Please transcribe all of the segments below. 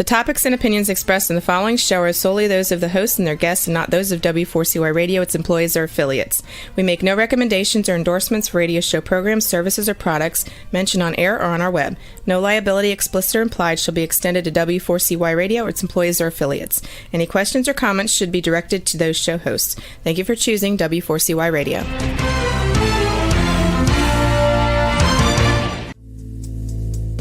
topics and opinions expressed in the following show are solely those of the host and their guests and not those of W4CY Radio, its employees, or affiliates. We make no recommendations or endorsements for radio show programs, services, or products mentioned on air or on our web. No liability, explicit or implied, shall be extended to W4CY Radio or its employees or affiliates. Any questions or comments should be directed to those show hosts. Thank you for choosing W4CY Radio.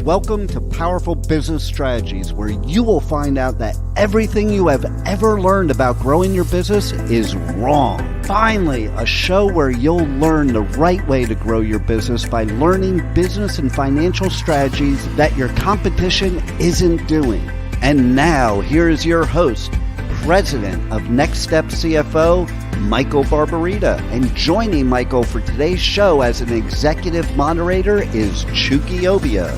Welcome to Powerful Business Strategies, where you will find out that everything you have ever learned about growing your business is wrong. Finally, a show where you'll learn the right way to grow your business by learning business and financial strategies that your competition isn't doing. And now, here is your host, President of Next Step CFO, Michael Barbarita. And joining Michael for today's show as an executive moderator is Chucky Obio.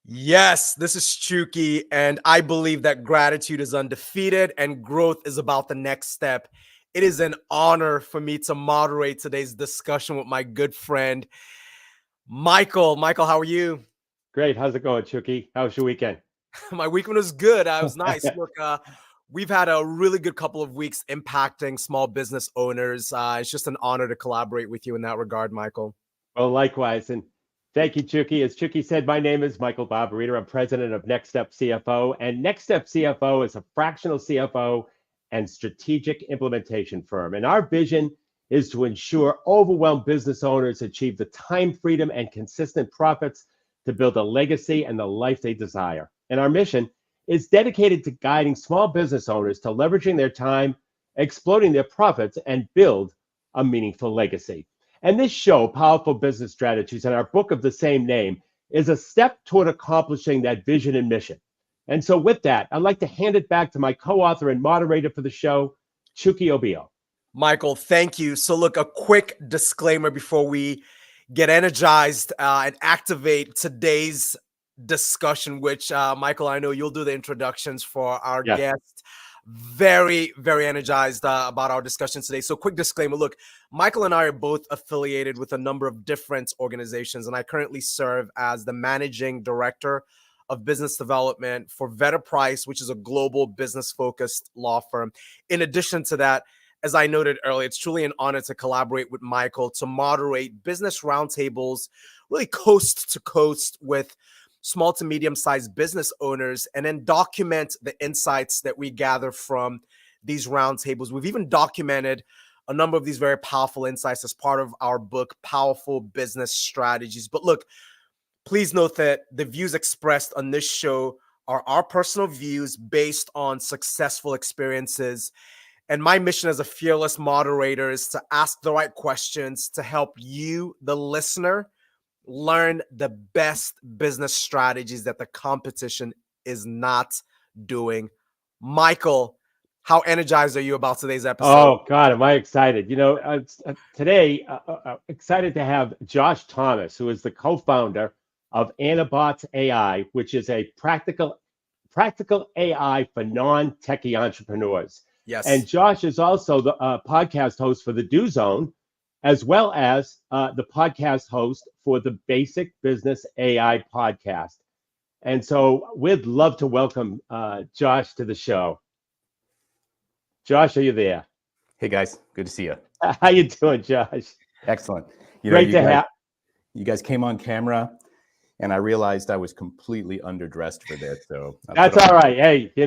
Yes, this is Chucky, and I believe that gratitude is undefeated and growth is about the next step. It is an honor for me to moderate today's discussion with my good friend, Michael. Michael, how are you? Great. How's it going, Chucky? How was your weekend? My weekend was good. It was nice. Look, we've had a really good couple of weeks impacting small business owners. It's just an honor to collaborate with you in that regard, Michael. Well, likewise. And thank you, Chucky. As Chucky said, my name is Michael Barbarita. I'm president of Next Step CFO. And Next Step CFO is a fractional CFO and strategic implementation firm. And our vision is to ensure overwhelmed business owners achieve the time freedom and consistent profits to build a legacy and the life they desire. And our mission is dedicated to guiding small business owners to leveraging their time, exploiting their profits, and build a meaningful legacy. And this show, Powerful Business Strategies, and our book of the same name, is a step toward accomplishing that vision and mission. And so with that, I'd like to hand it back to my co-author and moderator for the show, Chucky Obio. Michael, thank you. So look, a quick disclaimer before we get energized and activate today's discussion, which Michael, I know you'll do the introductions for our guest. Very, very energized about our discussion today. So quick disclaimer, look, Michael and I are both affiliated with a number of different organizations, and I currently serve as the managing director of business development for Vedder Price, which is a global business-focused law firm. In addition to that, as I noted earlier, it's truly an honor to collaborate with Michael to moderate business roundtables, really coast to coast with small to medium-sized business owners, and then document the insights that we gather from these roundtables. We've even documented a number of these very powerful insights as part of our book, Powerful Business Strategies. But look, please note that the views expressed on this show are our personal views based on successful experiences. And my mission as a fearless moderator is to ask the right questions to help you, the listener, learn the best business strategies that the competition is not doing. Michael, how energized are you about today's episode? Oh, God, am I excited. You know, today, excited to have Josh Thomas, who is the co-founder of Anabots AI, which is a practical AI for non-techie entrepreneurs. Yes. And Josh is also the podcast host for the Do Zone, as well as the podcast host for the Basic Business AI podcast. And so we'd love to welcome Josh to the show. Josh, are you there? Hey, guys. Good to see you. How you doing, Josh? Excellent. Great to have. You guys came on camera, and I realized I was completely underdressed for this. So that's all right. Hey, you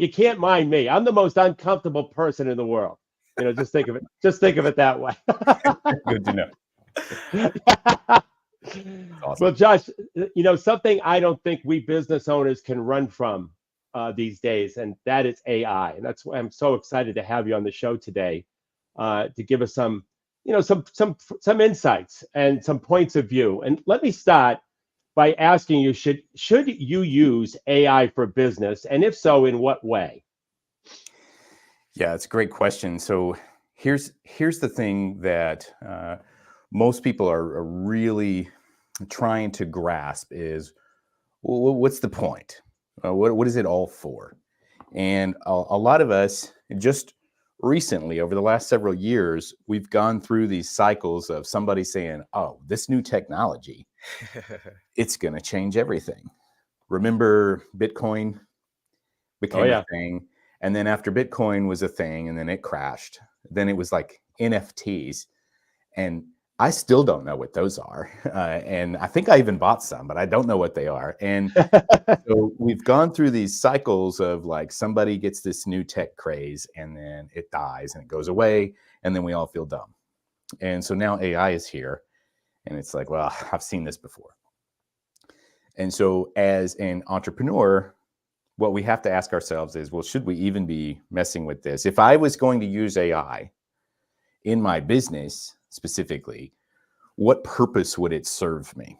can't mind me. I'm the most uncomfortable person in the world. You know, just think of it that way. Good to know. Awesome. Well, Josh, you know, something I don't think we business owners can run from these days, and that is AI. And that's why I'm so excited to have you on the show today to give us some insights and some points of view. And let me start by asking you, should you use AI for business? And if so, in what way? Yeah, it's a great question. So here's the thing that most people are really trying to grasp is, well, what's the point? What is it all for? And a lot of us, just recently, over the last several years, we've gone through these cycles of somebody saying, oh, this new technology, it's going to change everything. Remember Bitcoin became Oh, yeah. a thing. And then after Bitcoin was a thing and then it crashed, then it was like NFTs. And I still don't know what those are. And I think I even bought some, but I don't know what they are. And so we've gone through these cycles of like somebody gets this new tech craze and then it dies and it goes away. And then we all feel dumb. And so now AI is here. And it's like, well, I've seen this before. And so as an entrepreneur, what we have to ask ourselves is, well, should we even be messing with this? If I was going to use AI in my business specifically, what purpose would it serve me?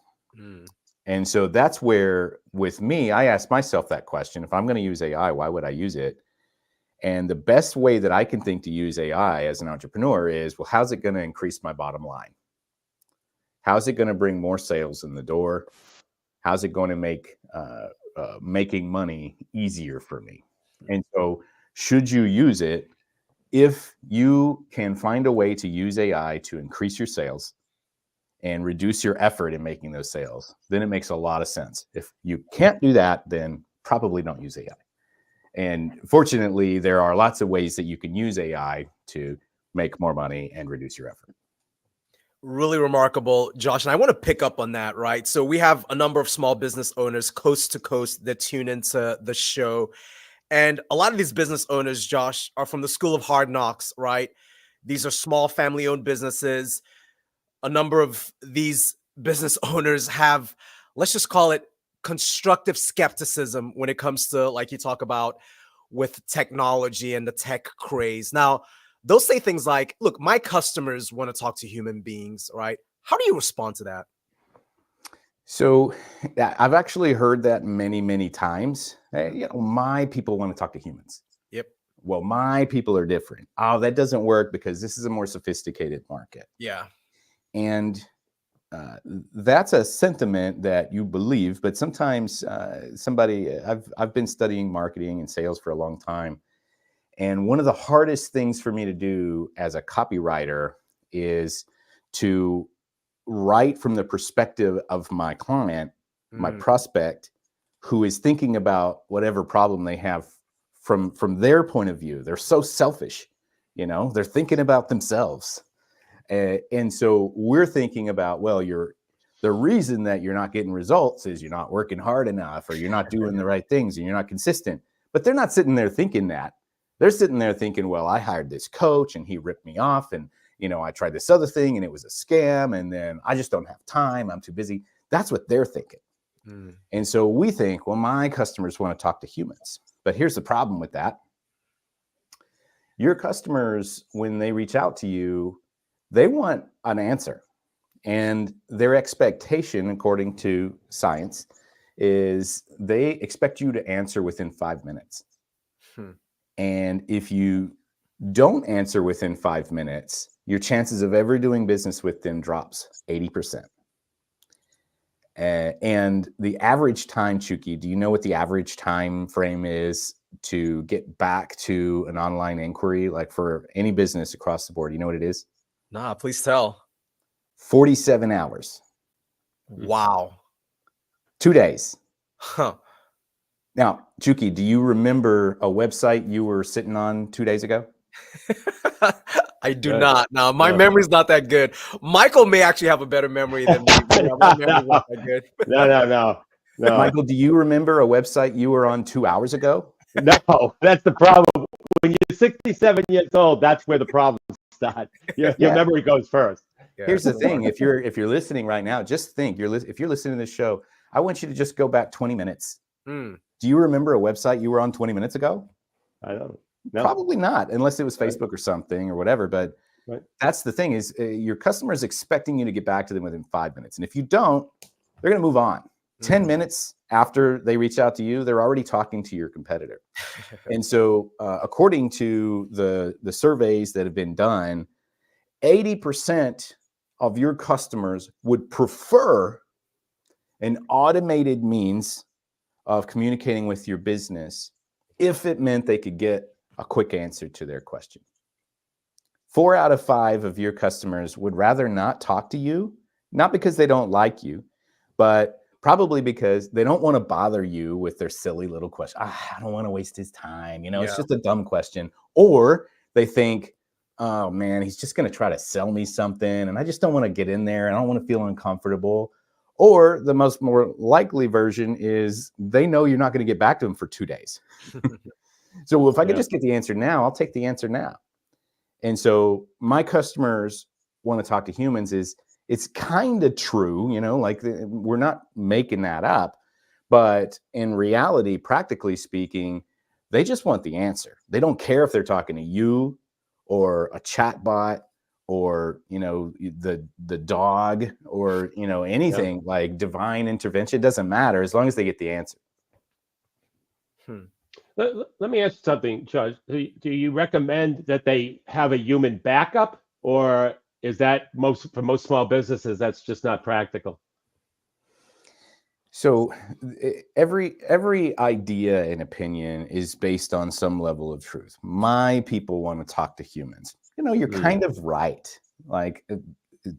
And so that's where, with me, I ask myself that question. If I'm going to use AI, why would I use it? And the best way that I can think to use AI as an entrepreneur is, well, how's it going to increase my bottom line? How's it going to bring more sales in the door? How's it going to make making money easier for me? And so should you use it? If you can find a way to use AI to increase your sales and reduce your effort in making those sales, then it makes a lot of sense. If you can't do that, then probably don't use AI. And fortunately, there are lots of ways that you can use AI to make more money and reduce your effort. Really remarkable, Josh. And I want to pick up on that, right? So we have a number of small business owners coast to coast that tune into the show. And a lot of these business owners, Josh, are from the school of hard knocks, right? These are small family-owned businesses. A number of these business owners have, let's just call it, constructive skepticism when it comes to, like you talk about, with technology and the tech craze. Now, they'll say things like, look, my customers want to talk to human beings, right? How do you respond to that? So I've actually heard that many, many times. My people want to talk to humans. Yep. Well, my people are different. Oh, that doesn't work because this is a more sophisticated market. Yeah. And that's a sentiment that you believe, but sometimes I've been studying marketing and sales for a long time. And one of the hardest things for me to do as a copywriter is to write from the perspective of my client, my prospect, who is thinking about whatever problem they have from their point of view. They're so selfish, they're thinking about themselves. And so we're thinking about, well, the reason that you're not getting results is you're not working hard enough, or you're not doing the right things, and you're not consistent. But they're not sitting there thinking that. They're sitting there thinking, well, I hired this coach and he ripped me off, and I tried this other thing and it was a scam, and then I just don't have time, I'm too busy. That's what they're thinking. And so we think, well, my customers want to talk to humans. But here's the problem with that. Your customers, when they reach out to you, they want an answer. And their expectation, according to science, is they expect you to answer within 5 minutes. And if you don't answer within 5 minutes, your chances of ever doing business with them drops 80%. And the average time, Chucky, do you know what the average time frame is to get back to an online inquiry, like for any business across the board? You know what it is? Nah, please tell. 47 hours. Wow. 2 days. Huh. Now, Chucky, do you remember a website you were sitting on 2 days ago? I do not. Now, my memory's not that good. Michael may actually have a better memory than me. My memory's not that good. No. Michael, do you remember a website you were on 2 hours ago? No, that's the problem. When you're 67 years old, that's where the problems start. Your memory goes first. Yeah, here's the thing. If you're listening right now, just think, if you're listening to this show, I want you to just go back 20 minutes. Do you remember a website you were on 20 minutes ago? I don't know. Probably not, unless it was Facebook or something or whatever. But that's the thing is your customer is expecting you to get back to them within 5 minutes. And if you don't, they're going to move on. 10 minutes after they reach out to you, they're already talking to your competitor. And so according to the surveys that have been done, 80% of your customers would prefer an automated means of communicating with your business if it meant they could get a quick answer to their question. 4 out of 5 of your customers would rather not talk to you, not because they don't like you, but probably because they don't want to bother you with their silly little question. I don't want to waste his time. It's just a dumb question. Or they think, oh man, he's just going to try to sell me something. And I just don't want to get in there. I don't want to feel uncomfortable. Or the more likely version is they know you're not going to get back to them for 2 days. So if I could just get the answer now, I'll take the answer now. And so my customers want to talk to humans it's kind of true, we're not making that up, but in reality, practically speaking, they just want the answer. They don't care if they're talking to you or a chat bot or, the dog or, anything like divine intervention. It doesn't matter as long as they get the answer. Let me ask you something, Josh. Do you recommend that they have a human backup, or is that for most small businesses, that's just not practical? So every idea and opinion is based on some level of truth. My people want to talk to humans. You're kind of right. Like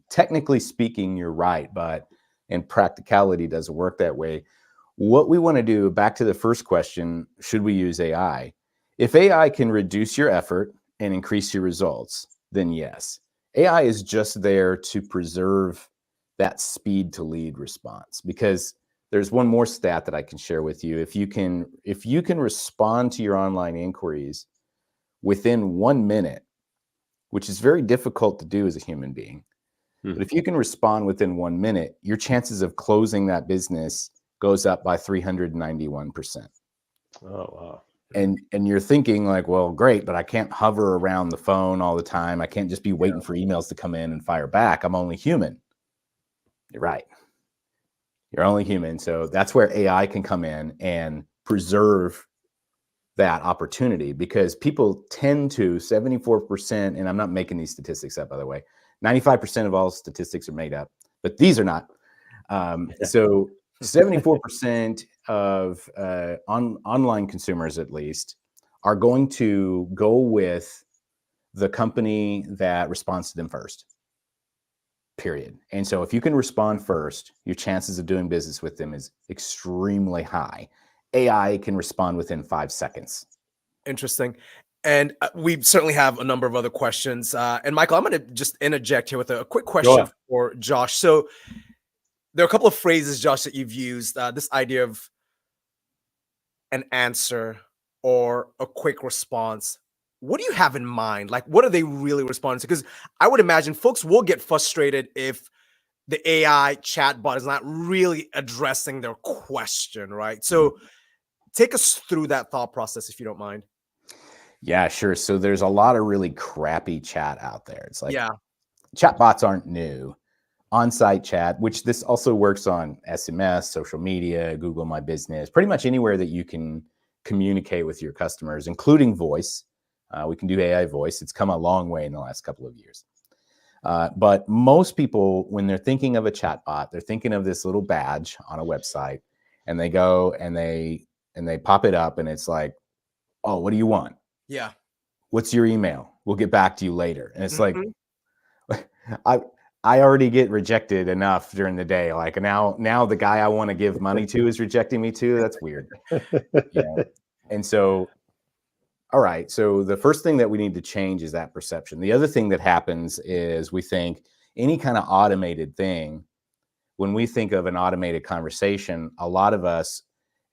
technically speaking, you're right, but in practicality doesn't work that way. What we want to do, back to the first question, should we use AI? If AI can reduce your effort and increase your results, then yes. AI is just there to preserve that speed to lead response, because there's one more stat that I can share with you. If you can respond to your online inquiries within 1 minute, which is very difficult to do as a human being, but if you can respond within 1 minute, your chances of closing that business goes up by 391%. Oh, wow. And you're thinking like, well, great, but I can't hover around the phone all the time. I can't just be waiting for emails to come in and fire back. I'm only human. You're right. You're only human. So that's where AI can come in and preserve that opportunity, because people tend to 74%, and I'm not making these statistics up, by the way, 95% of all statistics are made up, but these are not. So 74% of online consumers, at least, are going to go with the company that responds to them first, period. And so if you can respond first, your chances of doing business with them is extremely high. AI can respond within 5 seconds. Interesting. And we certainly have a number of other questions. And Michael, I'm going to just interject here with a quick question for Josh. So there are a couple of phrases, Josh, that you've used. This idea of an answer or a quick response. What do you have in mind? Like, what are they really responding to? Because I would imagine folks will get frustrated if the AI chatbot is not really addressing their question, right? So take us through that thought process, if you don't mind. Yeah, sure. So there's a lot of really crappy chat out there. It's like, chatbots aren't new. On-site chat, which this also works on SMS, social media, Google My Business, pretty much anywhere that you can communicate with your customers, including voice. We can do AI voice. It's come a long way in the last couple of years. But most people, when they're thinking of a chatbot, they're thinking of this little badge on a website, and they go and they pop it up, and it's like, oh, what do you want? Yeah. What's your email? We'll get back to you later. And it's like, I already get rejected enough during the day. Like now the guy I want to give money to is rejecting me too. That's weird. And so, all right. So the first thing that we need to change is that perception. The other thing that happens is we think any kind of automated thing, when we think of an automated conversation, a lot of us,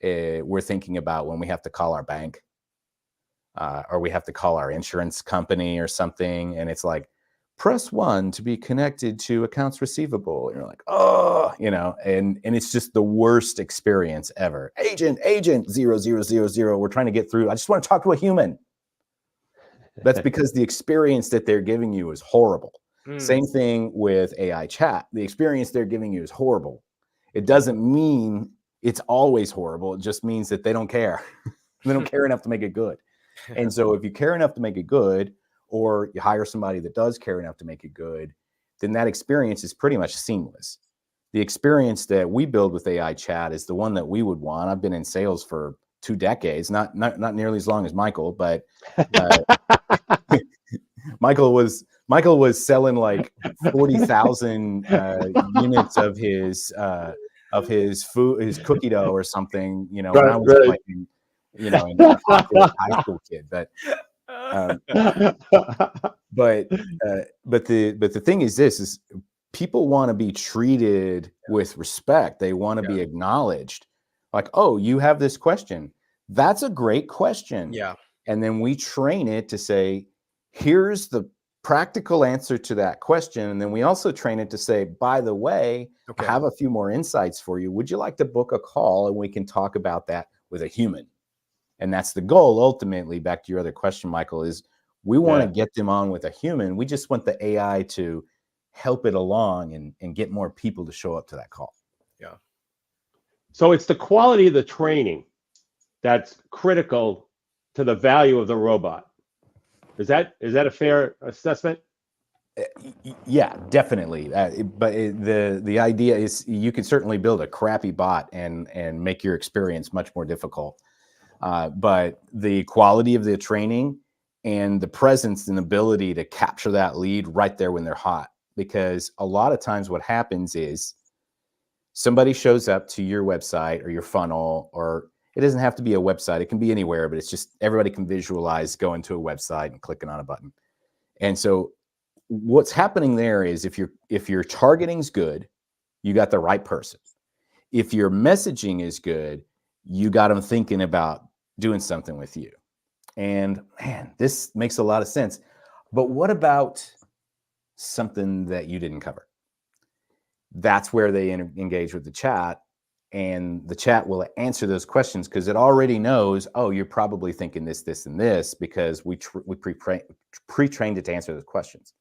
we're thinking about when we have to call our bank or we have to call our insurance company or something. And it's like, press 1 to be connected to accounts receivable. And you're like, oh, and it's just the worst experience ever. Agent 0000. We're trying to get through. I just want to talk to a human. That's because the experience that they're giving you is horrible. Same thing with AI chat. The experience they're giving you is horrible. It doesn't mean it's always horrible. It just means that they don't care. They don't care enough to make it good. And so if you care enough to make it good, or you hire somebody that does care enough to make it good, then that experience is pretty much seamless. The experience that we build with AI chat is the one that we would want. I've been in sales for 2 decades, not nearly as long as Michael, but Michael was selling like 40,000 units of his of his food, his cookie dough or something, when Right, I was right. playing, an awkward high school kid. But but the thing is, this is people want to be treated with respect. They want to be acknowledged. Like, oh, you have this question. That's a great question. Yeah. And then we train it to say, here's the practical answer to that question. And then we also train it to say, by the way, I have a few more insights for you. Would you like to book a call and we can talk about that with a human? And that's the goal. Ultimately, back to your other question, Michael, is we want to get them on with a human. We just want the AI to help it along and get more people to show up to that call. Yeah. So it's the quality of the training that's critical to the value of the robot. Is that a fair assessment? Yeah, definitely. But the idea is you can certainly build a crappy bot and make your experience much more difficult. But the quality of the training and the presence and ability to capture that lead right there when they're hot. Because a lot of times what happens is somebody shows up to your website or your funnel, or it doesn't have to be a website. It can be anywhere, but it's just everybody can visualize going to a website and clicking on a button. And so what's happening there is if your targeting's good, you got the right person. If your messaging is good, you got them thinking about doing something with you. And man, this makes a lot of sense. But what about something that you didn't cover? That's where they engage with the chat, and the chat will answer those questions because it already knows, oh, you're probably thinking this, this, and this, because we pre-trained it to answer those questions.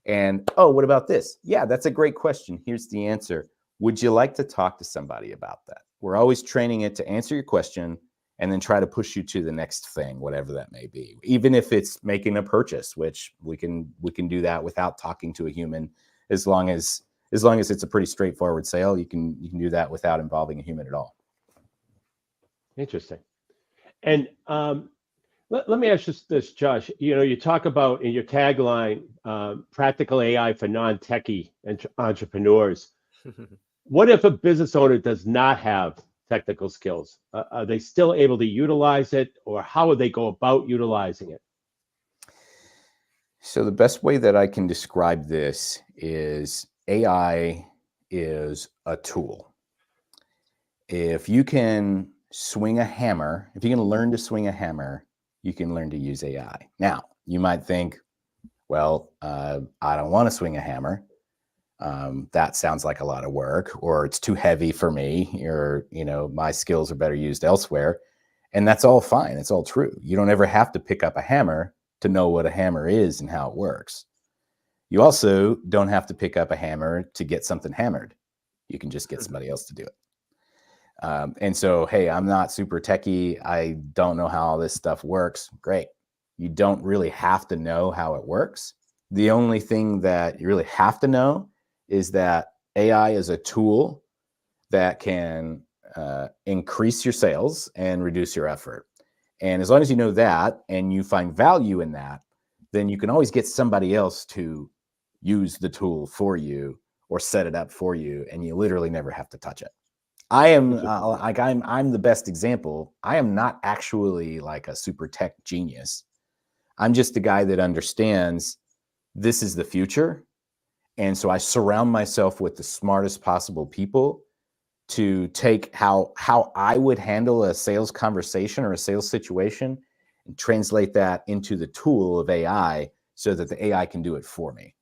And, oh, what about this? Yeah, that's a great question. Here's the answer. Would you like to talk to somebody about that? We're always training it to answer your question and then try to push you to the next thing, whatever that may be. Even if it's making a purchase, which we can do that without talking to a human, as long as it's a pretty straightforward sale, you can do that without involving a human at all. Interesting. And let me ask you this, Josh. You talk about in your tagline, practical AI for non-techie entrepreneurs. What if a business owner does not have technical skills? Are they still able to utilize it, or how would they go about utilizing it? So the best way that I can describe this is AI is a tool. If you can swing a hammer, if you can learn to swing a hammer, you can learn to use AI. Now, you might think, well, I don't want to swing a hammer. That sounds like a lot of work, or it's too heavy for me, or, my skills are better used elsewhere. And that's all fine. It's all true. You don't ever have to pick up a hammer to know what a hammer is and how it works. You also don't have to pick up a hammer to get something hammered. You can just get somebody else to do it. And so, hey, I'm not super techie. I don't know how all this stuff works. Great. You don't really have to know how it works. The only thing that you really have to know is that AI is a tool that can increase your sales and reduce your effort. And as long as you know that and you find value in that, then you can always get somebody else to use the tool for you or set it up for you, and you literally never have to touch it. I am I'm the best example. I am not actually like a super tech genius. I'm just a guy that understands this is the future. And so I surround myself with the smartest possible people to take how I would handle a sales conversation or a sales situation and translate that into the tool of AI so that the AI can do it for me.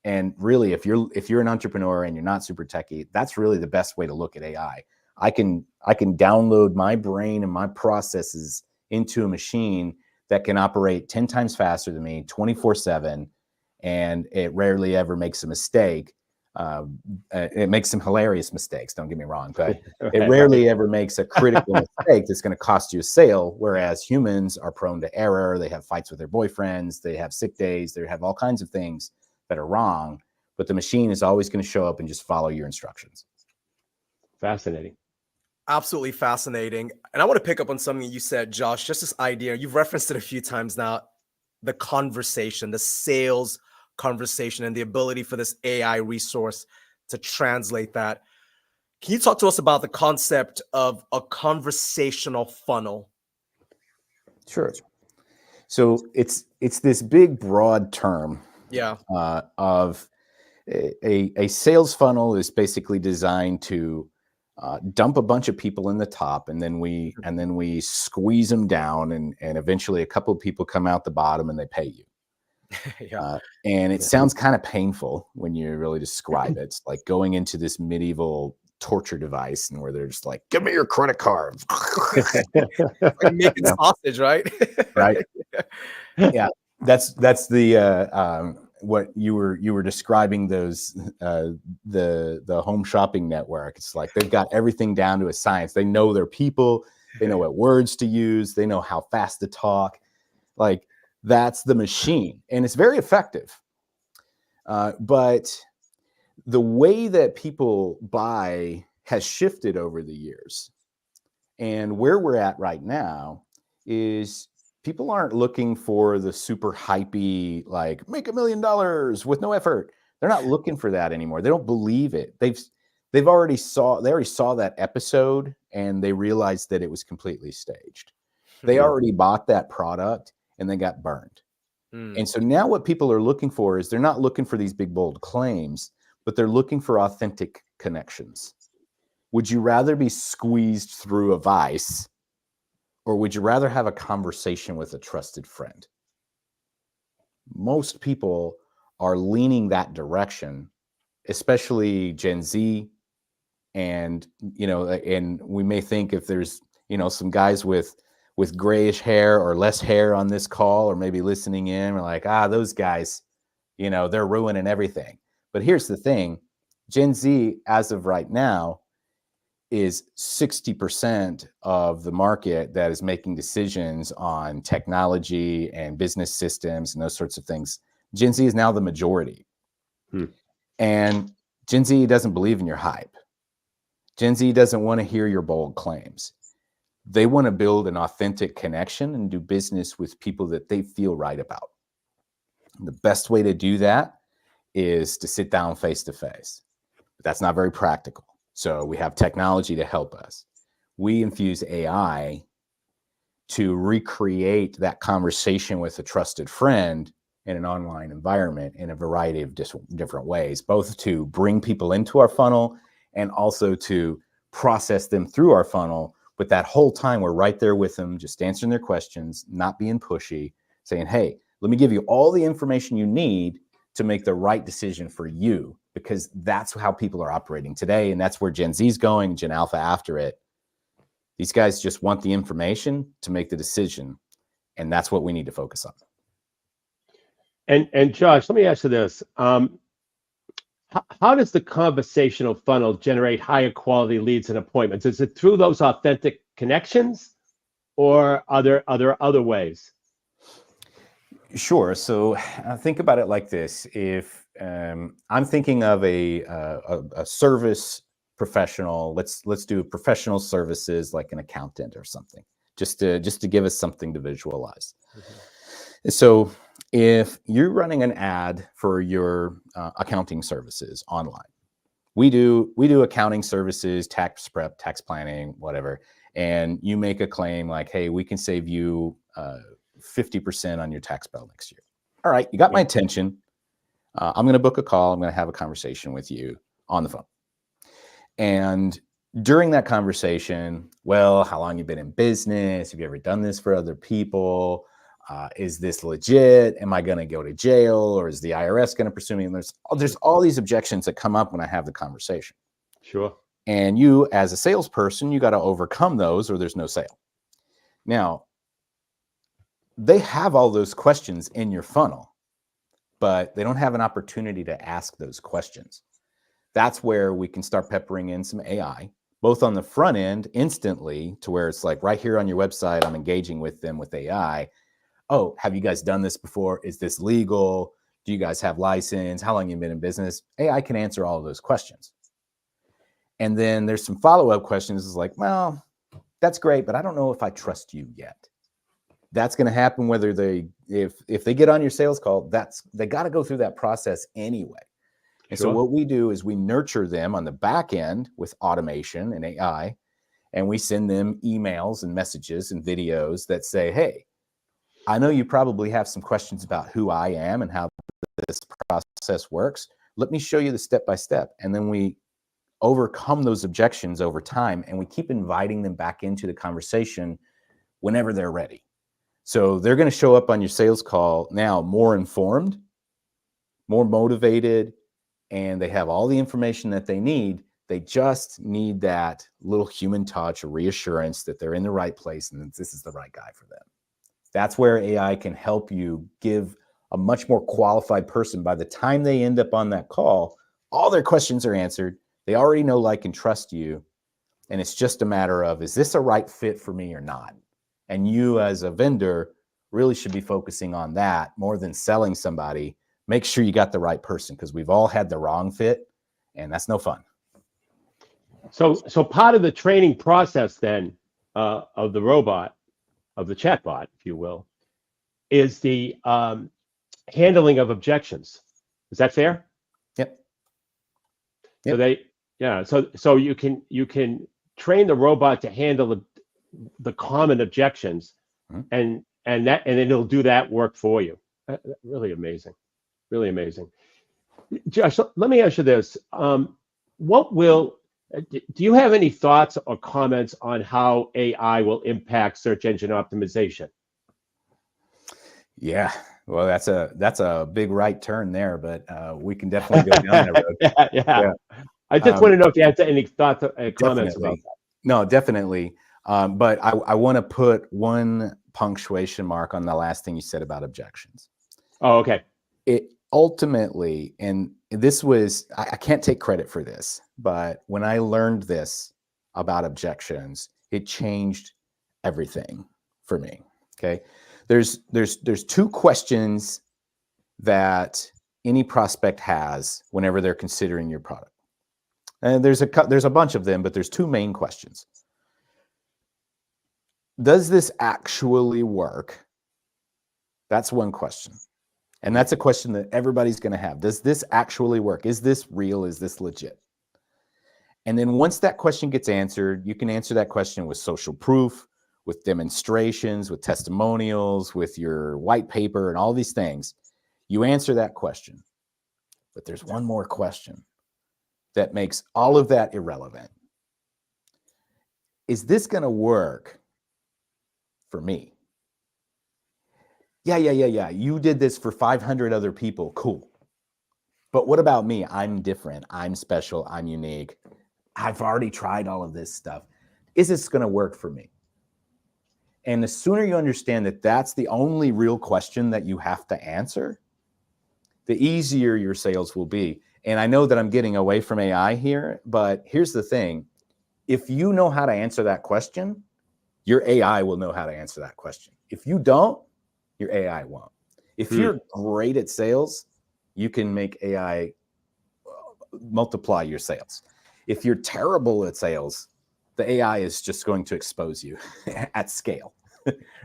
And really, if you're an entrepreneur and you're not super techie, that's really the best way to look at AI. I can download my brain and my processes into a machine that can operate 10 times faster than me, 24/7, and it rarely ever makes a mistake. It makes some hilarious mistakes, don't get me wrong, but it rarely ever makes a critical mistake that's going to cost you a sale, whereas humans are prone to error. They have fights with their boyfriends, they have sick days, they have all kinds of things that are wrong, but the machine is always going to show up and just follow your instructions. Fascinating. Absolutely fascinating. And I want to pick up on something you said, Josh, just this idea, you've referenced it a few times now, the conversation, the sales conversation, and the ability for this AI resource to translate that. Can you talk to us about the concept of a conversational funnel? Sure. So it's this big, broad term Yeah. of a sales funnel is basically designed to dump a bunch of people in the top, and then we squeeze them down, and eventually a couple of people come out the bottom and they pay you. Yeah. And it sounds kind of painful when you really describe it. It's like going into this medieval torture device, and where they're just like, "Give me your credit card." Like making sausage, right? Right. Yeah, that's the what you were describing, those the home shopping network. It's like they've got everything down to a science. They know their people, they know what words to use, they know how fast to talk. Like, that's the machine, and it's very effective. But the way that people buy has shifted over the years, and where we're at right now is people aren't looking for the super hypey, like, make $1 million with no effort. They're not looking for that anymore. They don't believe it. They already saw that episode, and they realized that it was completely staged. They already bought that product and they got burned. And so now what people are looking for is, they're not looking for these big, bold claims, but they're looking for authentic connections. Would you rather be squeezed through a vice, or would you rather have a conversation with a trusted friend? Most people are leaning that direction, especially Gen Z. And, and we may think, if there's, some guys with grayish hair or less hair on this call, or maybe listening in, we're like, those guys, they're ruining everything. But here's the thing: Gen Z, as of right now, is 60% of the market that is making decisions on technology and business systems and those sorts of things. Gen Z is now the majority. And Gen Z doesn't believe in your hype. Gen Z doesn't want to hear your bold claims. They want to build an authentic connection and do business with people that they feel right about. And the best way to do that is to sit down face to face. But that's not very practical. So we have technology to help us. We infuse AI to recreate that conversation with a trusted friend in an online environment in a variety of different ways, both to bring people into our funnel and also to process them through our funnel. But that whole time, we're right there with them, just answering their questions, not being pushy, saying, hey, let me give you all the information you need to make the right decision for you, because that's how people are operating today. And that's where Gen Z is going, Gen Alpha after it. These guys just want the information to make the decision. And that's what we need to focus on. And Josh, let me ask you this. How does the conversational funnel generate higher quality leads and appointments? Is it through those authentic connections, or are there other ways? Sure. So think about it like this. If I'm thinking of a service professional, let's do professional services, like an accountant or something, just to give us something to visualize. So if you're running an ad for your accounting services online, we do accounting services, tax prep, tax planning, whatever, and you make a claim like, hey, we can save you 50% on your tax bill next year. All right, you got my attention. I'm going to book a call. I'm going to have a conversation with you on the phone. And during that conversation, well, how long you been in business? Have you ever done this for other people? Is this legit? Am I going to go to jail, or is the IRS going to pursue me? And there's all these objections that come up when I have the conversation. Sure. And you, as a salesperson, you got to overcome those, or there's no sale. Now, they have all those questions in your funnel, but they don't have an opportunity to ask those questions. That's where we can start peppering in some AI, both on the front end instantly, to where it's like, right here on your website, I'm engaging with them with AI. Oh, have you guys done this before? Is this legal? Do you guys have license? How long have you been in business? AI can answer all of those questions. And then there's some follow-up questions. It's like, well, that's great, but I don't know if I trust you yet. That's going to happen whether if they get on your sales call. They got to go through that process anyway. And so what we do is we nurture them on the back end with automation and AI, and we send them emails and messages and videos that say, hey, I know you probably have some questions about who I am and how this process works. Let me show you the step-by-step. And then we overcome those objections over time, and we keep inviting them back into the conversation whenever they're ready. So they're going to show up on your sales call now more informed, more motivated, and they have all the information that they need. They just need that little human touch or reassurance that they're in the right place and that this is the right guy for them. That's where AI can help you give a much more qualified person. By the time they end up on that call, all their questions are answered. They already know, like, and trust you. And it's just a matter of, is this a right fit for me or not? And you as a vendor really should be focusing on that more than selling somebody. Make sure you got the right person, because we've all had the wrong fit, and that's no fun. So part of the training process then of the robot, of the chatbot, if you will, is the handling of objections. Is that fair? Yep. So you can train the robot to handle the common objections, and then it'll do that work for you. Really amazing. Really amazing. Josh, let me ask you this. Do you have any thoughts or comments on how AI will impact search engine optimization? Yeah, well, that's a big right turn there, but we can definitely go down that road. Yeah. I just want to know if you had any thoughts or comments about that. No, definitely. But I want to put one punctuation mark on the last thing you said about objections. Oh, okay. It ultimately, and this was, I can't take credit for this, but when I learned this about objections, it changed everything for me. Okay. There's two questions that any prospect has whenever they're considering your product. And there's a bunch of them, but there's two main questions. Does this actually work? That's one question. And that's a question that everybody's going to have. Does this actually work? Is this real? Is this legit? And then once that question gets answered, you can answer that question with social proof, with demonstrations, with testimonials, with your white paper and all these things. You answer that question. But there's one more question that makes all of that irrelevant. Is this going to work for me? Yeah. You did this for 500 other people. Cool. But what about me? I'm different. I'm special. I'm unique. I've already tried all of this stuff. Is this going to work for me? And the sooner you understand that that's the only real question that you have to answer, the easier your sales will be. And I know that I'm getting away from AI here, but here's the thing. If you know how to answer that question, your AI will know how to answer that question. If you don't, your AI won't. If you're great at sales, you can make AI multiply your sales. If you're terrible at sales, the AI is just going to expose you at scale,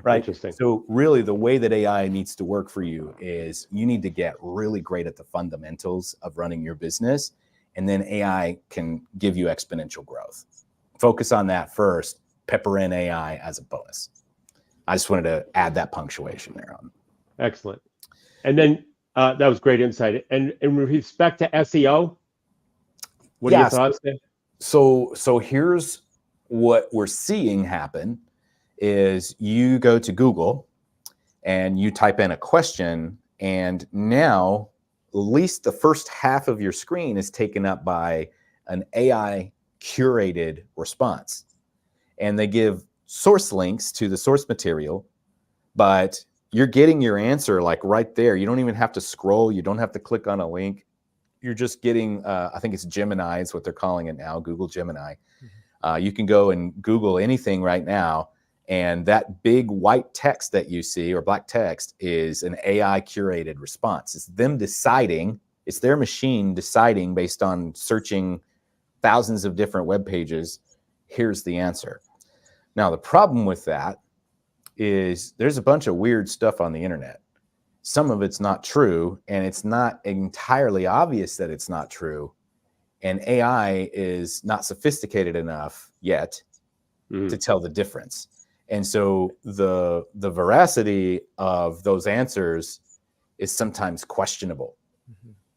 right? Interesting. So really the way that AI needs to work for you is you need to get really great at the fundamentals of running your business, and then AI can give you exponential growth. Focus on that first, pepper in AI as a bonus. I just wanted to add that punctuation there on. Excellent. And then that was great insight. And in respect to SEO, what are your thoughts there? So here's what we're seeing happen is you go to Google and you type in a question, and now at least the first half of your screen is taken up by an AI curated response. And they give source links to the source material, but you're getting your answer like right there. You don't even have to scroll. You don't have to click on a link. You're just getting, I think it's Gemini is what they're calling it now, Google Gemini. You can go and Google anything right now, and that big white text that you see, or black text, is an AI curated response. It's them deciding, it's their machine deciding based on searching thousands of different web pages, here's the answer. Now, the problem with that is there's a bunch of weird stuff on the internet. some of it's not true, and it's not entirely obvious that it's not true. And AI is not sophisticated enough yet to tell the difference. And so the veracity of those answers is sometimes questionable.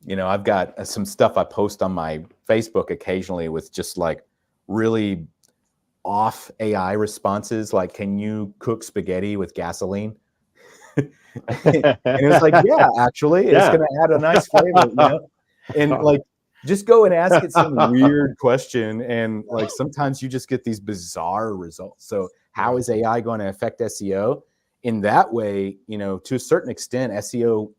You know, I've got some stuff I post on my Facebook occasionally with just like really off AI responses, like, can you cook spaghetti with gasoline? And it's like, yeah, actually, it's going to add a nice flavor, you know? And like, just go and ask it some weird question. And like, sometimes you just get these bizarre results. So how is AI going to affect SEO? In that way, you know, to a certain extent, SEO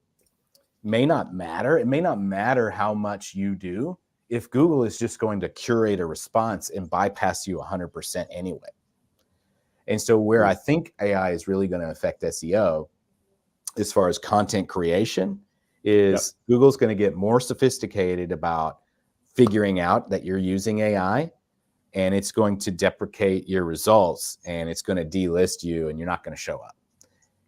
may not matter. It may not matter how much you do if Google is just going to curate a response and bypass you 100% anyway. And so where I think AI is really going to affect SEO as far as content creation is Google's going to get more sophisticated about figuring out that you're using AI, and it's going to deprecate your results, and it's going to delist you, and you're not going to show up.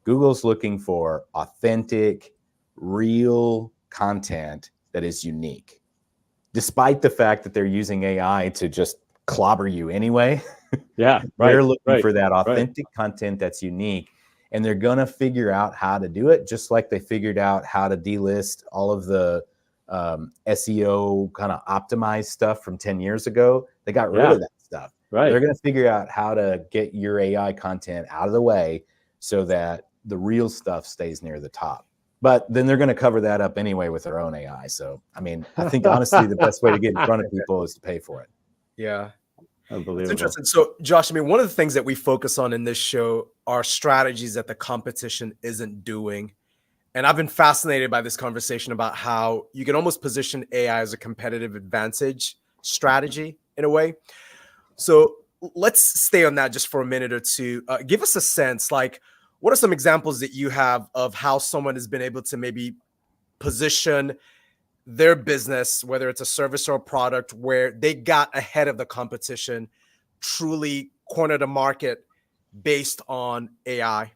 Google's looking for authentic, real content that is unique, despite the fact that they're using AI to just clobber you anyway. They're looking for that authentic content that's unique, and they're going to figure out how to do it, just like they figured out how to delist all of the SEO kind of optimized stuff from 10 years ago. They got rid of that stuff. They're going to figure out how to get your AI content out of the way so that the real stuff stays near the top. But then they're going to cover that up anyway with their own AI. So, I mean, I think honestly, the best way to get in front of people is to pay for it. Yeah. Unbelievable. It's interesting. So, Josh, I mean, one of the things that we focus on in this show are strategies that the competition isn't doing. And I've been fascinated by this conversation about how you can almost position AI as a competitive advantage strategy in a way. So let's stay on that just for a minute or two. Give us a sense, like, what are some examples that you have of how someone has been able to maybe position their business, whether it's a service or a product, where they got ahead of the competition, truly cornered a market based on AI?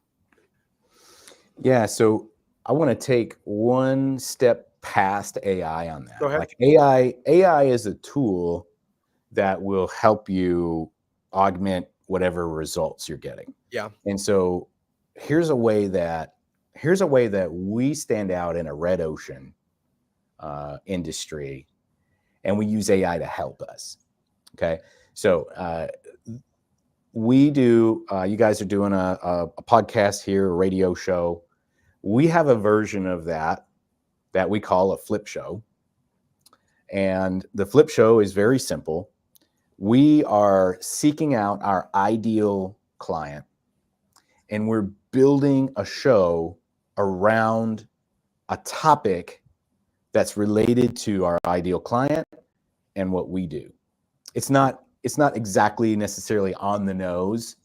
Yeah, so I want to take one step past AI on that. Go ahead. Like AI is a tool that will help you augment whatever results you're getting. Yeah. And so here's a way that we stand out in a red ocean industry, and we use AI to help us. Okay, so we do. You guys are doing a podcast here, a radio show. We have a version of that we call a flip show, and the flip show is very simple. We are seeking out our ideal client, and we're building a show around a topic that's related to our ideal client and what we do. It's not exactly necessarily on the nose,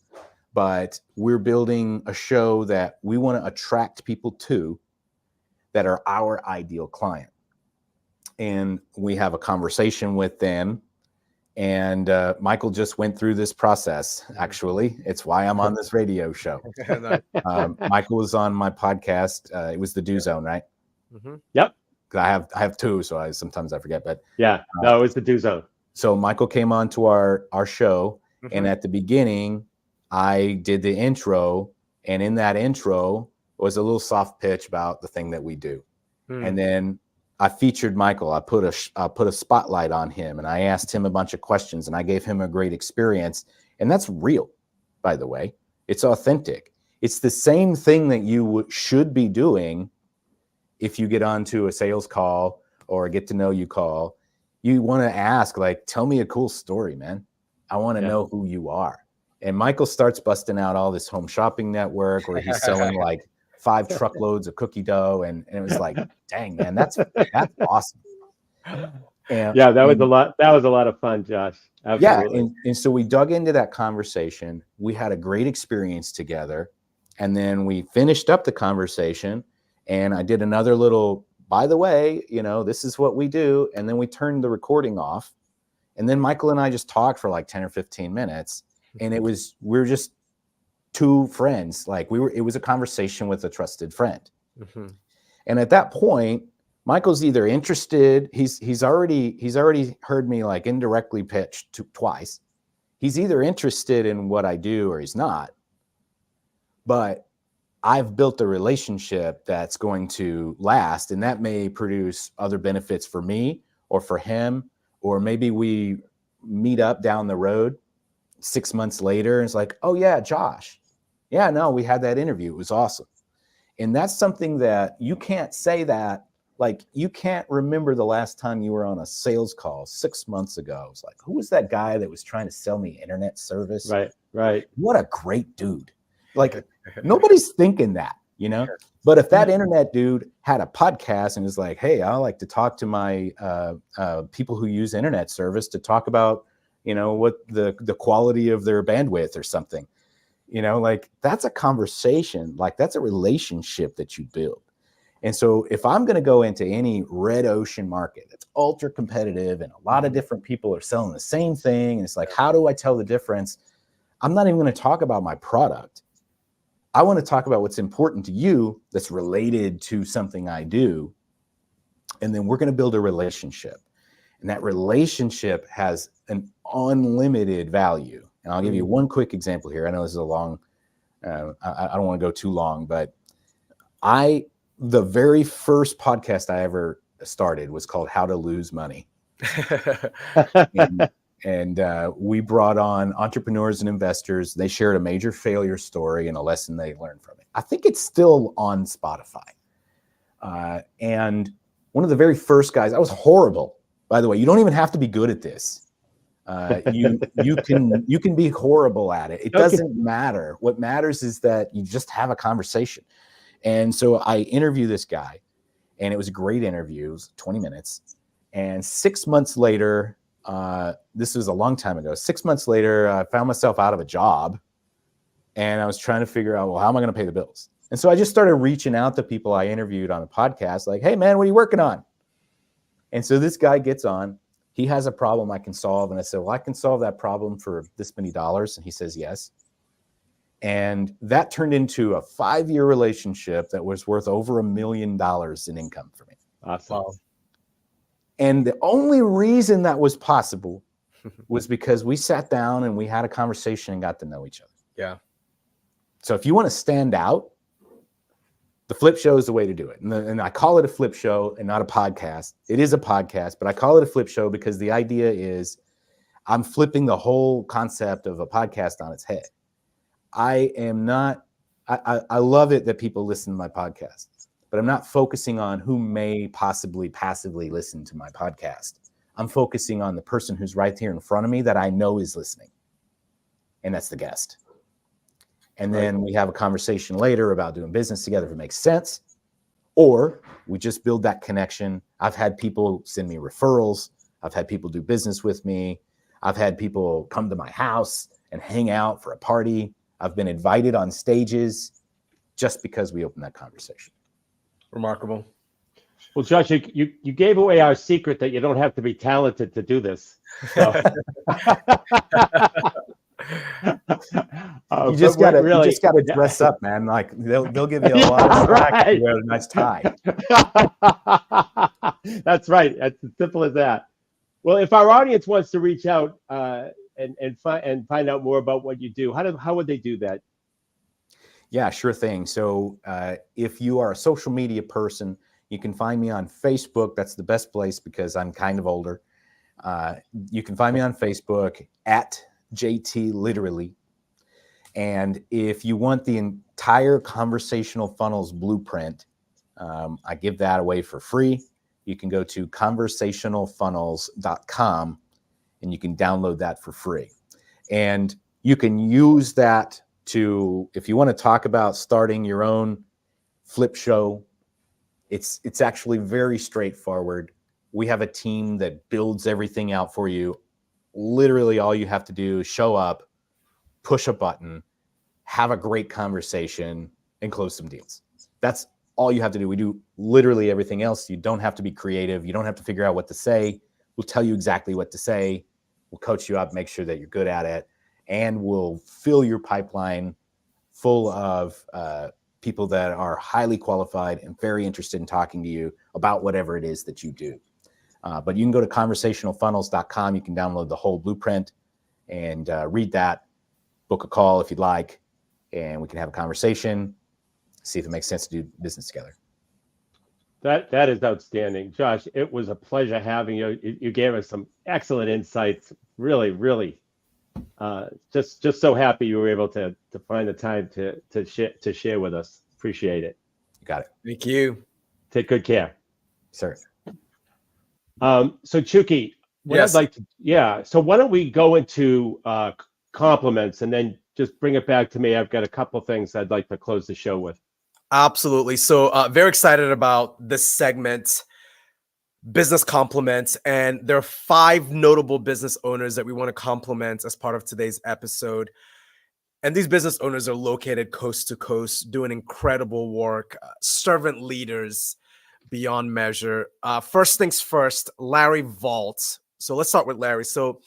but we're building a show that we want to attract people to that are our ideal client. And we have a conversation with them. And Michael just went through this process, actually. It's why I'm on this radio show. Michael was on my podcast. It was the Do Zone, right? Mm-hmm. Yep. I have two, so sometimes I forget. But yeah, no, it was the Do Zone. So Michael came on to our show, and at the beginning, I did the intro, and in that intro was a little soft pitch about the thing that we do, and then I featured Michael. I put a spotlight on him, and I asked him a bunch of questions, and I gave him a great experience, and that's real, by the way. It's authentic. It's the same thing that you should be doing. If you get onto a sales call or a get to know you call, you want to ask, like, tell me a cool story, man. I want to know who you are. And Michael starts busting out all this home shopping network where he's selling like 5 truckloads of cookie dough. And it was like, dang, man, that's awesome. And, that was a lot of fun, Josh. Absolutely. Yeah. And so we dug into that conversation. We had a great experience together. And then we finished up the conversation. And I did another little, by the way, this is what we do. And then we turned the recording off. And then Michael and I just talked for like 10 or 15 minutes. And we were just two friends. Like it was a conversation with a trusted friend. And at that point, Michael's either interested, he's already heard me like indirectly pitch twice. He's either interested in what I do or he's not. But I've built a relationship that's going to last, and that may produce other benefits for me or for him, or maybe we meet up down the road 6 months later and it's like, oh yeah, Josh. Yeah, no, we had that interview. It was awesome. And that's something that you can't say that. Like, you can't remember the last time you were on a sales call 6 months ago. It's like, who was that guy that was trying to sell me internet service? Right. What a great dude. Like, nobody's thinking that, you know? But if that internet dude had a podcast and was like, hey, I like to talk to my people who use internet service to talk about, you know, what the quality of their bandwidth or something, you know, like, that's a conversation. Like, that's a relationship that you build. And so if I'm going to go into any red ocean market that's ultra competitive and a lot of different people are selling the same thing, and it's like, how do I tell the difference? I'm not even going to talk about my product. I want to talk about what's important to you that's related to something I do. And then we're going to build a relationship. And that relationship has an unlimited value. And I'll give you one quick example here. I know this is a long, I don't want to go too long, but the very first podcast I ever started was called How to Lose Money. and we brought on entrepreneurs and investors. They shared a major failure story and a lesson they learned from it. I think it's still on Spotify. And one of the very first guys, I was horrible, by the way. You don't even have to be good at this. You can be horrible at it. It doesn't matter. What matters is that you just have a conversation. And so I interview this guy, and it was a great interview. It was 20 minutes. And 6 months later, this was a long time ago. 6 months later, I found myself out of a job, and I was trying to figure out, well, how am I going to pay the bills? And so I just started reaching out to people I interviewed on a podcast, like, hey, man, what are you working on? And so this guy gets on. He has a problem I can solve. And I said, well, I can solve that problem for this many dollars. And he says, yes. And that turned into a 5-year relationship that was worth over $1 million in income for me. Awesome. Wow. And the only reason that was possible was because we sat down and we had a conversation and got to know each other. Yeah. So if you want to stand out, the flip show is the way to do it. And I call it a flip show and not a podcast. It is a podcast, but I call it a flip show because the idea is I'm flipping the whole concept of a podcast on its head. I love it that people listen to my podcast, but I'm not focusing on who may possibly passively listen to my podcast. I'm focusing on the person who's right here in front of me that I know is listening. And that's the guest. And then we have a conversation later about doing business together if it makes sense, or we just build that connection. I've had people send me referrals. I've had people do business with me. I've had people come to my house and hang out for a party. I've been invited on stages just because we opened that conversation. Remarkable. Well, Josh, you gave away our secret that you don't have to be talented to do this. So. You just gotta dress up, man. Like they'll give you a lot of slack if you wear a nice tie. That's right. It's as simple as that. Well, if our audience wants to reach out and find out more about what you do, how would they do that? Yeah, sure thing. So if you are a social media person, you can find me on Facebook. That's the best place because I'm kind of older. You can find me on Facebook at JT Literally. And if you want the entire Conversational Funnels blueprint, I give that away for free. You can go to conversationalfunnels.com and you can download that for free. And you can use that to, if you want to talk about starting your own flip show, it's actually very straightforward. We have a team that builds everything out for you. Literally all you have to do is show up, push a button, have a great conversation, and close some deals. That's all you have to do. We do literally everything else. You don't have to be creative. You don't have to figure out what to say. We'll tell you exactly what to say. We'll coach you up, make sure that you're good at it, and we'll fill your pipeline full of people that are highly qualified and very interested in talking to you about whatever it is that you do. But you can go to conversationalfunnels.com. You can download the whole blueprint and read that, book a call if you'd like, and we can have a conversation, see if it makes sense to do business together. That is outstanding, Josh. It was a pleasure having you. You gave us some excellent insights. Really, really, just so happy you were able to find the time to share with us. Appreciate it. You got it. Thank you. Take good care, sir. So Chucky, yes. I'd like to, so why don't we go into compliments and then just bring it back to me. I've got a couple things I'd like to close the show with. Absolutely. So very excited about this segment, business compliments. And there are 5 notable business owners that we want to compliment as part of today's episode. And these business owners are located coast to coast, doing incredible work, servant leaders beyond measure. First things first, Larry Vault. So let's start with Larry. So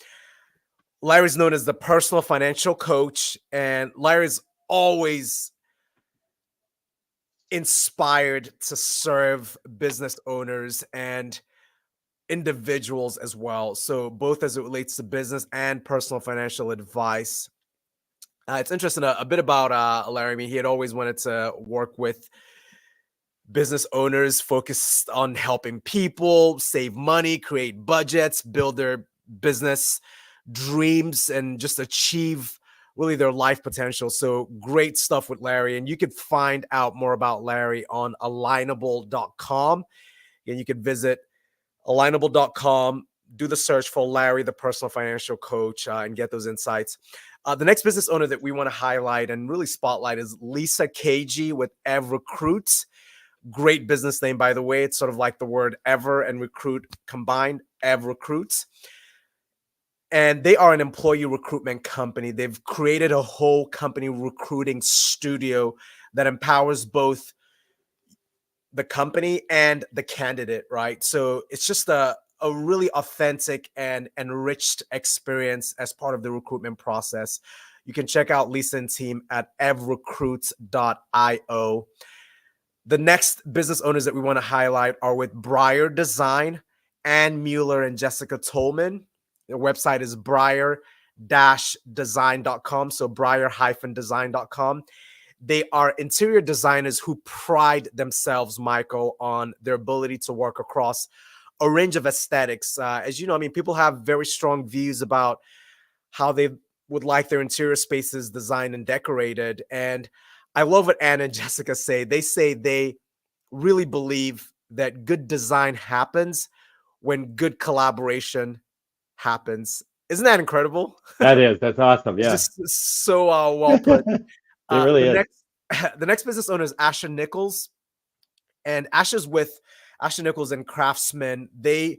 Larry's known as the personal financial coach, and Larry's always inspired to serve business owners and individuals as well. So both as it relates to business and personal financial advice. It's interesting a bit about Larry. I mean, he had always wanted to work with business owners focused on helping people save money, create budgets, build their business dreams, and just achieve really their life potential. So great stuff with Larry. And you can find out more about Larry on alignable.com. And you can visit alignable.com, do the search for Larry, the personal financial coach, and get those insights. The next business owner that we want to highlight and really spotlight is Lisa Kagi with EvRecruit. Great business name, by the way. It's sort of like the word ever and recruit combined, EvRecruit. And they are an employee recruitment company. They've created a whole company recruiting studio that empowers both the company and the candidate, right? So it's just a really authentic and enriched experience as part of the recruitment process. You can check out Lisa and team at evrecruit.io. The next business owners that we want to highlight are with Briar Design, Ann Mueller and Jessica Tolman. Their website is briar-design.com. So briar-design.com. They are interior designers who pride themselves, Michael, on their ability to work across a range of aesthetics. As you know, I mean, people have very strong views about how they would like their interior spaces designed and decorated. And I love what Anna and Jessica say. They say they really believe that good design happens when good collaboration happens. Isn't that incredible? That's awesome. Yeah. It's just so well put. It really is. The next business owner is Asher Nichols. And Asher's with Asher Nichols and Craftsman. They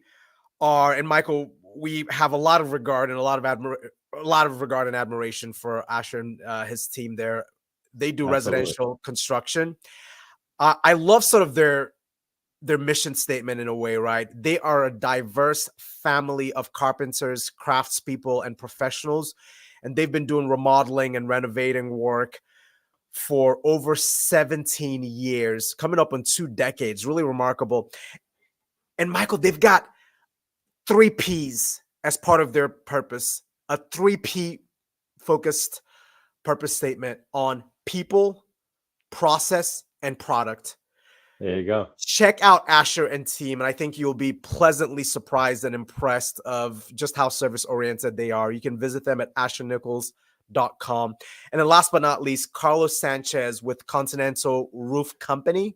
are, and Michael, we have a lot of regard and a lot of regard and admiration for Asher and his team there. They do residential construction. I love sort of their mission statement in a way, right? They are a diverse family of carpenters, craftspeople, and professionals. And they've been doing remodeling and renovating work for over 17 years, coming up on 2 decades. Really remarkable. And Michael, they've got 3 Ps as part of their purpose, a 3P focused purpose statement on people, process, and product. There you go. Check out Asher and team, and I think you'll be pleasantly surprised and impressed of just how service-oriented they are. You can visit them at ashernichols.com. And then last but not least, Carlos Sanchez with Continental Roof Company.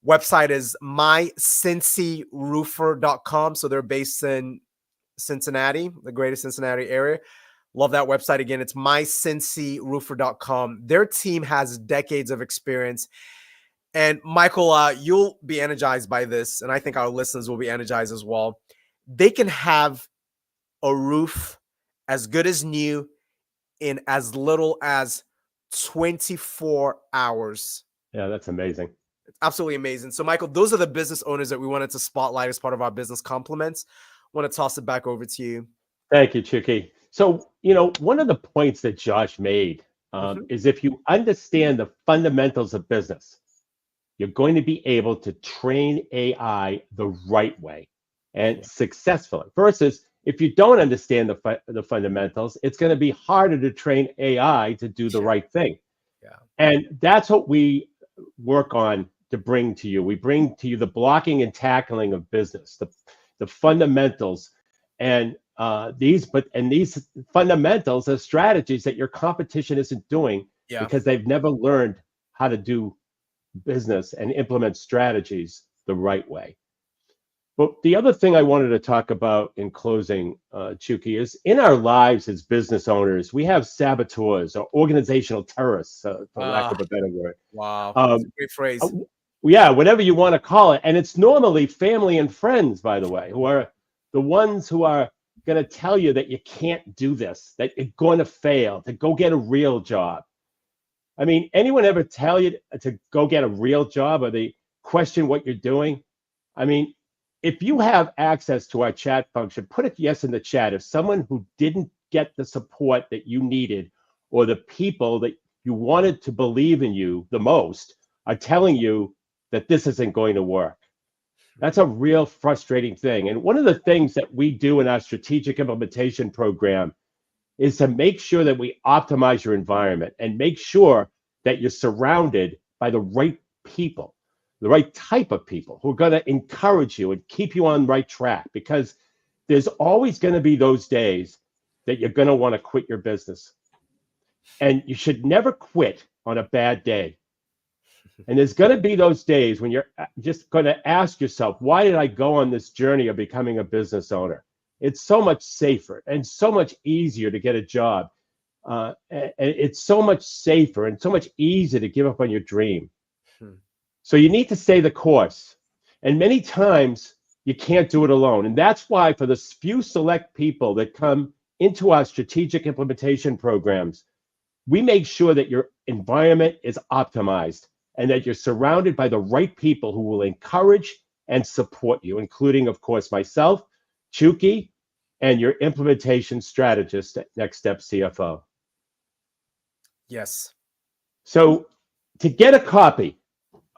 Website is mycincyroofer.com. So they're based in Cincinnati, the greater Cincinnati area. Love that website. Again, it's mycincyroofer.com. Their team has decades of experience. And Michael, you'll be energized by this, and I think our listeners will be energized as well. They can have a roof as good as new in as little as 24 hours. Yeah, that's amazing. It's absolutely amazing. So, Michael, those are the business owners that we wanted to spotlight as part of our business compliments. I want to toss it back over to you. Thank you, Chucky. So, one of the points that Josh made is if you understand the fundamentals of business, you're going to be able to train AI the right way and successfully. Versus if you don't understand the fundamentals, it's going to be harder to train AI to do the right thing. Yeah. And that's what we work on to bring to you. We bring to you the blocking and tackling of business, the fundamentals, and these fundamentals are strategies that your competition isn't doing because they've never learned how to do business and implement strategies the right way. But the other thing I wanted to talk about in closing, Chucky, is in our lives as business owners, we have saboteurs or organizational terrorists, for lack of a better word. Wow, that's a great phrase. Yeah, whatever you want to call it. And it's normally family and friends, by the way, who are the ones who are going to tell you that you can't do this, that you're going to fail, to go get a real job. I mean, anyone ever tell you to go get a real job, or they question what you're doing? I mean, if you have access to our chat function, put a yes in the chat. If someone who didn't get the support that you needed, or the people that you wanted to believe in you the most are telling you that this isn't going to work. That's a real frustrating thing. And one of the things that we do in our strategic implementation program is to make sure that we optimize your environment and make sure that you're surrounded by the right people, the right type of people who are going to encourage you and keep you on the right track, because there's always going to be those days that you're going to want to quit your business. And you should never quit on a bad day. And there's going to be those days when you're just going to ask yourself, why did I go on this journey of becoming a business owner? It's so much safer and so much easier to get a job. And it's so much safer and so much easier to give up on your dream. So you need to stay the course. And many times you can't do it alone. And that's why for the few select people that come into our strategic implementation programs, we make sure that your environment is optimized and that you're surrounded by the right people who will encourage and support you, including, of course, myself, Chucky, and your implementation strategist at Next Step CFO. Yes. So to get a copy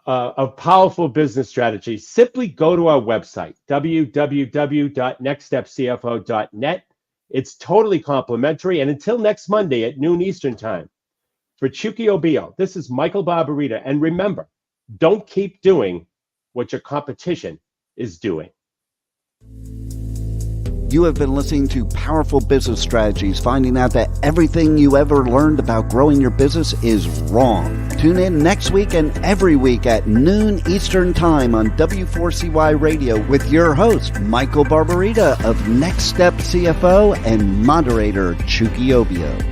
of Powerful Business Strategy, simply go to our website, www.nextstepcfo.net. It's totally complimentary. And until next Monday at noon Eastern Time, for Chucky Obio, this is Michael Barbarita. And remember, don't keep doing what your competition is doing. You have been listening to Powerful Business Strategies, finding out that everything you ever learned about growing your business is wrong. Tune in next week and every week at noon Eastern Time on W4CY Radio with your host, Michael Barbarita of Next Step CFO, and moderator Chucky Obio.